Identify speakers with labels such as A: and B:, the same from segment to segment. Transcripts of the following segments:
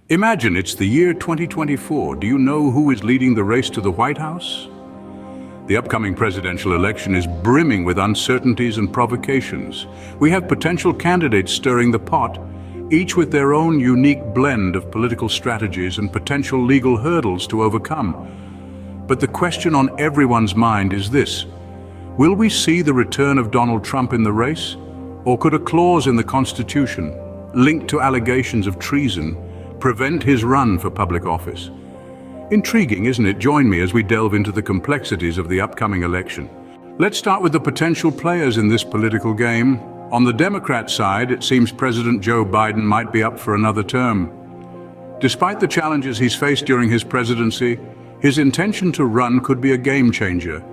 A: Imagine it's the year 2024. Do you know who is leading the race to the White House? The upcoming presidential election is brimming with uncertainties and provocations. We have potential candidates stirring the pot, each with their own unique blend of political strategies and potential legal hurdles to overcome. But the question on everyone's mind is this: will we see the return of Donald Trump in the race? Or could a clause in the Constitution, linked to allegations of treason, prevent his run for public office? Intriguing, isn't it? Join me as we delve into the complexities of the upcoming election. Let's start with the potential players in this political game. On the Democrat side, it seems President Joe Biden might be up for another term. Despite the challenges he's faced during his presidency, his intention to run could be a game changer.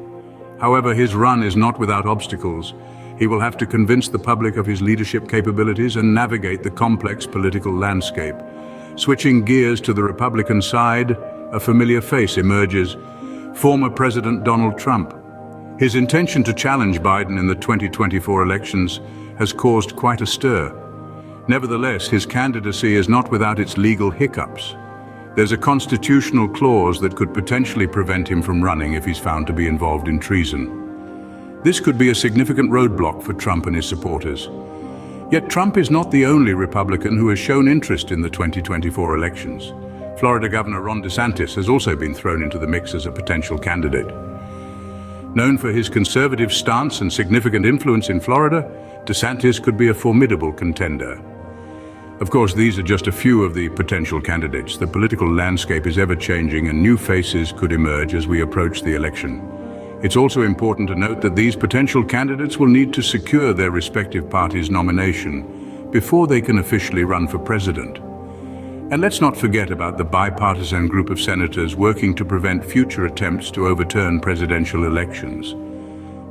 A: However, his run is not without obstacles. He will have to convince the public of his leadership capabilities and navigate the complex political landscape. Switching gears to the Republican side, a familiar face emerges: former President Donald Trump. His intention to challenge Biden in the 2024 elections has caused quite a stir. Nevertheless, his candidacy is not without its legal hiccups. There's a constitutional clause that could potentially prevent him from running if he's found to be involved in treason. This could be a significant roadblock for Trump and his supporters. Yet Trump is not the only Republican who has shown interest in the 2024 elections. Florida Governor Ron DeSantis has also been thrown into the mix as a potential candidate. Known for his conservative stance and significant influence in Florida, DeSantis could be a formidable contender. Of course, these are just a few of the potential candidates. The political landscape is ever-changing and new faces could emerge as we approach the election. It's also important to note that these potential candidates will need to secure their respective parties' nomination before they can officially run for president. And let's not forget about the bipartisan group of senators working to prevent future attempts to overturn presidential elections.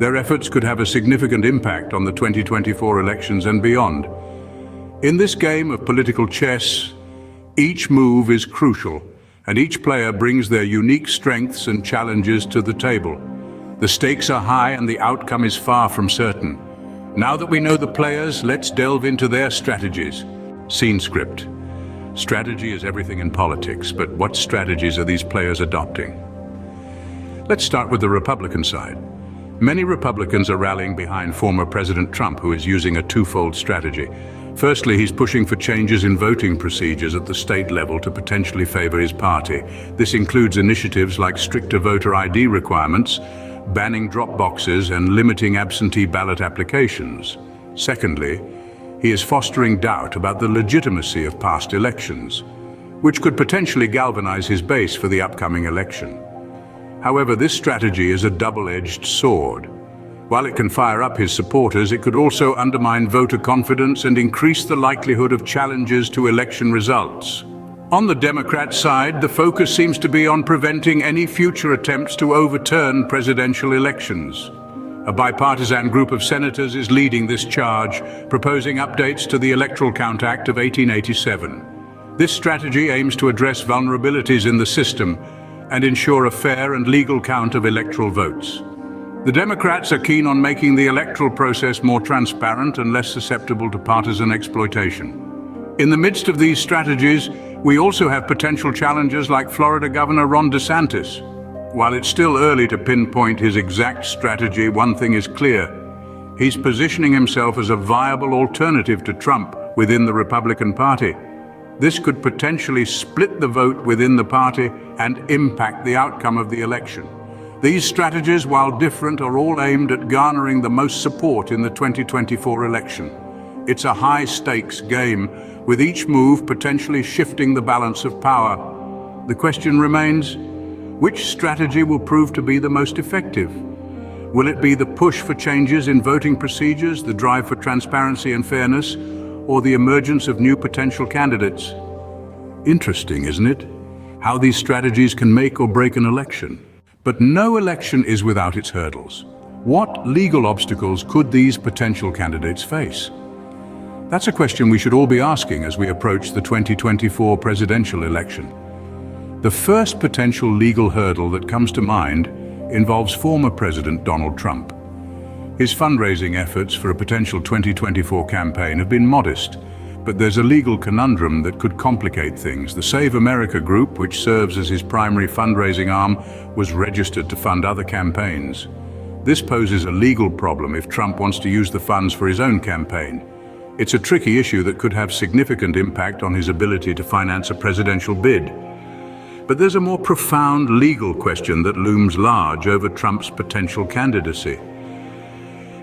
A: Their efforts could have a significant impact on the 2024 elections and beyond. In this game of political chess, each move is crucial, and each player brings their unique strengths and challenges to the table. The stakes are high and the outcome is far from certain. Now that we know the players, let's delve into their strategies. Scene script. Strategy is everything in politics, but what strategies are these players adopting? Let's start with the Republican side. Many Republicans are rallying behind former President Trump, who is using a twofold strategy. Firstly, he's pushing for changes in voting procedures at the state level to potentially favor his party. This includes initiatives like stricter voter ID requirements, banning drop boxes, and limiting absentee ballot applications. Secondly, he is fostering doubt about the legitimacy of past elections, which could potentially galvanize his base for the upcoming election. However, this strategy is a double-edged sword. While it can fire up his supporters, it could also undermine voter confidence and increase the likelihood of challenges to election results. On the Democrat side, the focus seems to be on preventing any future attempts to overturn presidential elections. A bipartisan group of senators is leading this charge, proposing updates to the Electoral Count Act of 1887. This strategy aims to address vulnerabilities in the system and ensure a fair and legal count of electoral votes. The Democrats are keen on making the electoral process more transparent and less susceptible to partisan exploitation. In the midst of these strategies, we also have potential challengers like Florida Governor Ron DeSantis. While it's still early to pinpoint his exact strategy, one thing is clear: he's positioning himself as a viable alternative to Trump within the Republican Party. This could potentially split the vote within the party and impact the outcome of the election. These strategies, while different, are all aimed at garnering the most support in the 2024 election. It's a high-stakes game, with each move potentially shifting the balance of power. The question remains: which strategy will prove to be the most effective? Will it be the push for changes in voting procedures, the drive for transparency and fairness, or the emergence of new potential candidates? Interesting, isn't it? How these strategies can make or break an election. But no election is without its hurdles. What legal obstacles could these potential candidates face? That's a question we should all be asking as we approach the 2024 presidential election. The first potential legal hurdle that comes to mind involves former President Donald Trump. His fundraising efforts for a potential 2024 campaign have been modest, But there's a legal conundrum that could complicate things. The Save America Group, which serves as his primary fundraising arm, was registered to fund other campaigns. This poses a legal problem if Trump wants to use the funds for his own campaign. It's a tricky issue that could have significant impact on his ability to finance a presidential bid. But there's a more profound legal question that looms large over Trump's potential candidacy.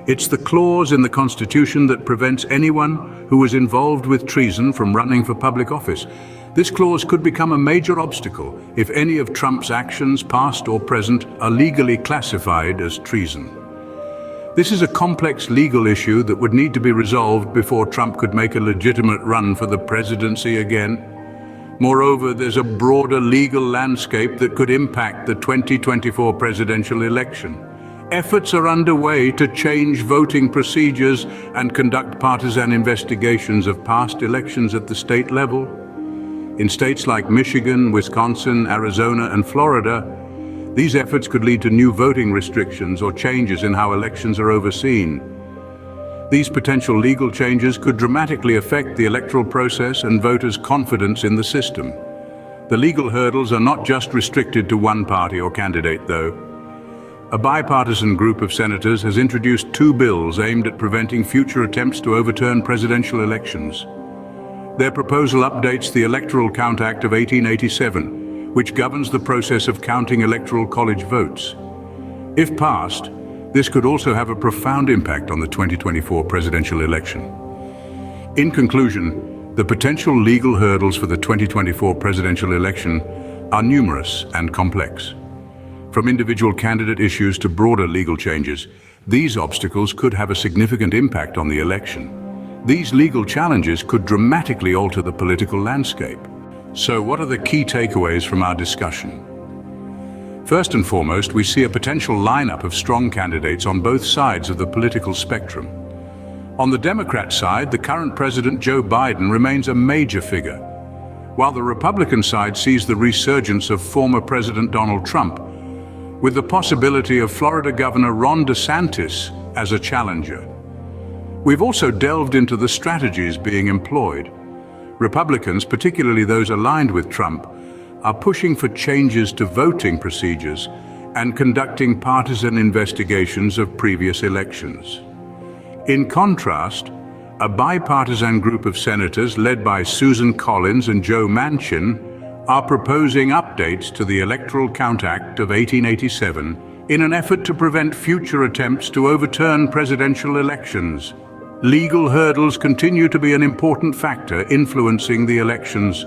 A: It's the clause in the Constitution that prevents anyone who is involved with treason from running for public office. This clause could become a major obstacle if any of Trump's actions, past or present, are legally classified as treason. This is a complex legal issue that would need to be resolved before Trump could make a legitimate run for the presidency again. Moreover, there's a broader legal landscape that could impact the 2024 presidential election. Efforts are underway to change voting procedures and conduct partisan investigations of past elections at the state level. In states like Michigan, Wisconsin, Arizona, and Florida, these efforts could lead to new voting restrictions or changes in how elections are overseen. These potential legal changes could dramatically affect the electoral process and voters' confidence in the system. The legal hurdles are not just restricted to one party or candidate, though. A bipartisan group of senators has introduced 2 bills aimed at preventing future attempts to overturn presidential elections. Their proposal updates the Electoral Count Act of 1887, which governs the process of counting electoral college votes. If passed, this could also have a profound impact on the 2024 presidential election. In conclusion, the potential legal hurdles for the 2024 presidential election are numerous and complex. From individual candidate issues to broader legal changes, these obstacles could have a significant impact on the election. These legal challenges could dramatically alter the political landscape. So what are the key takeaways from our discussion? First and foremost, we see a potential lineup of strong candidates on both sides of the political spectrum. On the Democrat side, the current President Joe Biden remains a major figure, while the Republican side sees the resurgence of former President Donald Trump, with the possibility of Florida Governor Ron DeSantis as a challenger. We've also delved into the strategies being employed. Republicans, particularly those aligned with Trump, are pushing for changes to voting procedures and conducting partisan investigations of previous elections. In contrast, a bipartisan group of senators led by Susan Collins and Joe Manchin are proposing updates to the Electoral Count Act of 1887 in an effort to prevent future attempts to overturn presidential elections. Legal hurdles continue to be an important factor influencing the elections.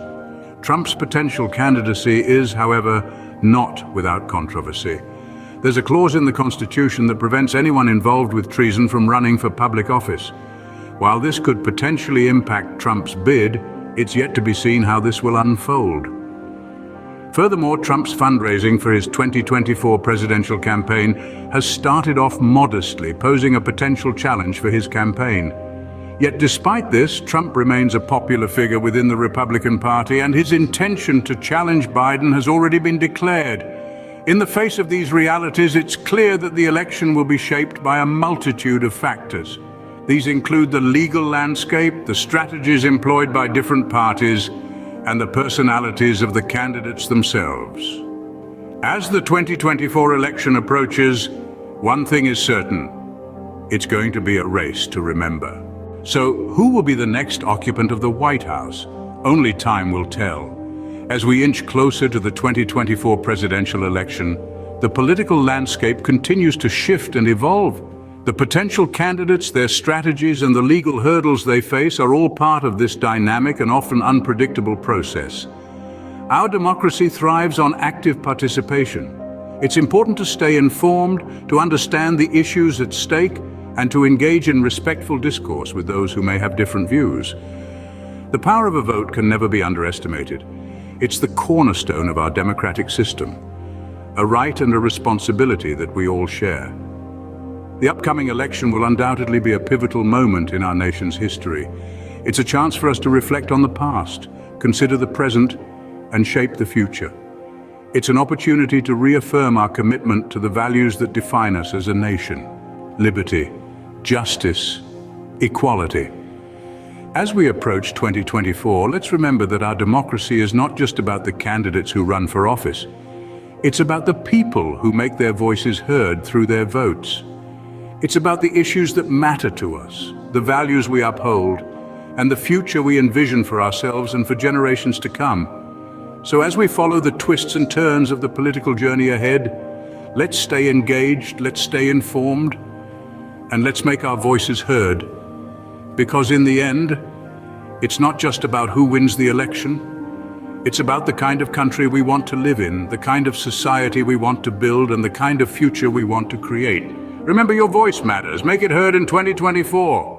A: Trump's potential candidacy is, however, not without controversy. There's a clause in the Constitution that prevents anyone involved with treason from running for public office. While this could potentially impact Trump's bid, it's yet to be seen how this will unfold. Furthermore, Trump's fundraising for his 2024 presidential campaign has started off modestly, posing a potential challenge for his campaign. Yet despite this, Trump remains a popular figure within the Republican Party, and his intention to challenge Biden has already been declared. In the face of these realities, it's clear that the election will be shaped by a multitude of factors. These include the legal landscape, the strategies employed by different parties, and the personalities of the candidates themselves. As the 2024 election approaches, one thing is certain: it's going to be a race to remember. So, who will be the next occupant of the White House? Only time will tell. As we inch closer to the 2024 presidential election, the political landscape continues to shift and evolve. The potential candidates, their strategies, and the legal hurdles they face are all part of this dynamic and often unpredictable process. Our democracy thrives on active participation. It's important to stay informed, to understand the issues at stake, and to engage in respectful discourse with those who may have different views. The power of a vote can never be underestimated. It's the cornerstone of our democratic system, a right and a responsibility that we all share. The upcoming election will undoubtedly be a pivotal moment in our nation's history. It's a chance for us to reflect on the past, consider the present, and shape the future. It's an opportunity to reaffirm our commitment to the values that define us as a nation: liberty, justice, equality. As we approach 2024, let's remember that our democracy is not just about the candidates who run for office. It's about the people who make their voices heard through their votes. It's about the issues that matter to us, the values we uphold, and the future we envision for ourselves and for generations to come. So as we follow the twists and turns of the political journey ahead, let's stay engaged, let's stay informed, and let's make our voices heard. Because in the end, it's not just about who wins the election. It's about the kind of country we want to live in, the kind of society we want to build, and the kind of future we want to create. Remember, your voice matters. Make it heard in 2024.